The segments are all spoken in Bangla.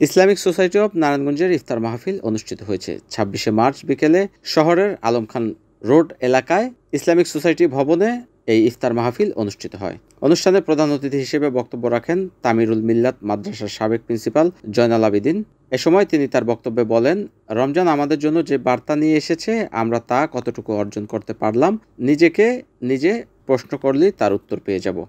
ইসলামিক সোসাইটি অব নারায়ণগঞ্জের ইফতার মাহফিল অনুষ্ঠিত হয়েছে ২৬শে মার্চ বিকেলে শহরের আলম খান রোড এলাকায় ইসলামিক সোসাইটি ভবনে এই ইফতার মাহফিল অনুষ্ঠিত হয়। অনুষ্ঠানে প্রধান অতিথি হিসেবে বক্তব্য রাখেন তামিরুল মিল্লাত মাদ্রাসার সাবেক প্রিন্সিপাল জয়নাল আবেদিন। এ সময় তিনি তার বক্তব্যে বলেন, রমজান আমাদের জন্য যে বার্তা নিয়ে এসেছে আমরা তা কতটুকু অর্জন করতে পারলাম, নিজেকে নিজে প্রশ্ন করলেই তার উত্তর পেয়ে যাব।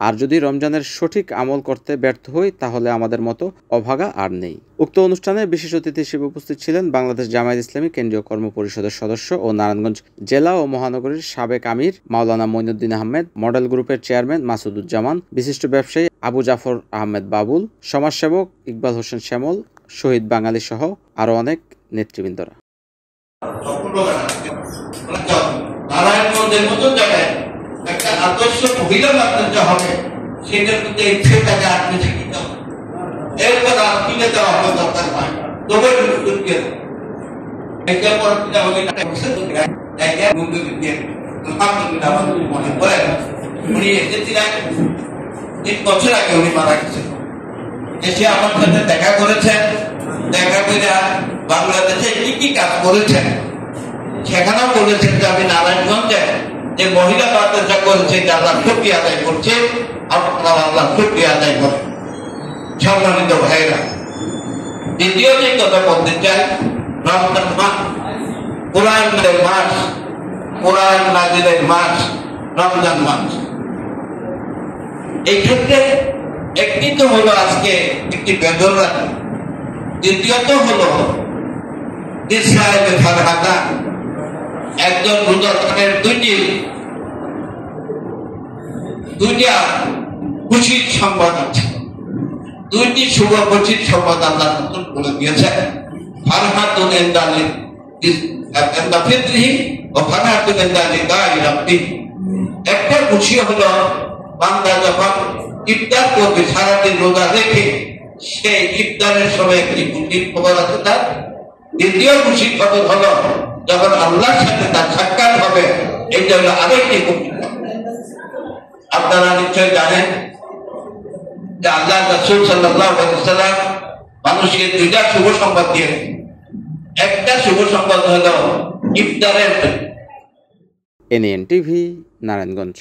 আর যদি রমজানের সঠিক আমল করতে ব্যর্থ হই তাহলে আমাদের মতো অভাগা আর নেই। উক্ত অনুষ্ঠানে বিশেষ অতিথি হিসেবে উপস্থিত ছিলেন বাংলাদেশ জামায়াত ইসলামী কেন্দ্রীয় কর্ম পরিষদের সদস্য ও নারায়ণগঞ্জ জেলা ও মহানগরীর সাবেক আমির মাওলানা মঈনুদ্দিন আহমেদ, মডেল গ্রুপের চেয়ারম্যান মাসুদুজ্জামান, বিশিষ্ট ব্যবসায়ী আবু জাফর আহমেদ বাবুল, সমাজসেবক ইকবাল হোসেন শ্যামল, শহীদ বাঙালি সহ আরো অনেক নেতৃবৃন্দরা। নারায়ণগঞ্জের মতো জায়গায় একটা আদর্শ মহিলা মাদ্রাসা হবে, সেটার মধ্যে ইচ্ছেটাকে আপনি শিখিতে হবে। এরপর আপনি দেওয়া হবে দরকার হয় তবে মনে করেন উনি এসেছিলেন ৩ বছর আগে, উনি মারা গেছেন। এসে আমার সাথে দেখা করেছেন, দেখা করে বাংলাদেশে কি কি কাজ করেছেন সেখানেও বলেছেন যে আমি নারায়ণগঞ্জে যে মহিলা মাদ্রাসা করেছে আল্লাহ শুকরিয়া আদায় করছে, আপনারা আল্লাহ শুকরিয়া আদায় করেন। সম্মানিত ভাইরা, দ্বিতীয় যে কথা বলতে চাই, রমজান মাস কোরআনের মাস, কোরআন নাজিলের মাস রমজান মাস। এই ক্ষেত্রে একটি তো হলো আজকে একটি বেদনা, দ্বিতীয়ত হলো ইসরায়েলের ফারহানা। একজন রোজাদারের দুইটা খুশির সংবাদ আছে, দুইটি শুভ খুশির সংবাদ আল্লাহ নতুন বলে দিয়েছেন। ফারহাতুন ইনদালি ফিতরিহি ওয়া ফারহাতুন ইনদালি গায়রি রাব্বিহি। একটা খুশি হলো বান্দা যখন ইফতার করবে, সারাদিন রোজা রেখে সেই ইফতারের সময় একটি খুশির খবর আছে তার। দ্বিতীয় খুশির খবর হলো যখন আল্লাহর সাথে তার সাক্ষাৎ হবে, এইটা হলো আরেকটি খুশি। আপনারা নিশ্চয় জানেন যে আল্লাহ রাসূল সাল্লাল্লাহু আলাইহি ওয়াসাল্লাম মানুষকে 2টা শুভ সংবাদ দিয়েছেন। একটা শুভ সংবাদ হলো ইফতারের। NAN TV, Narayanganj.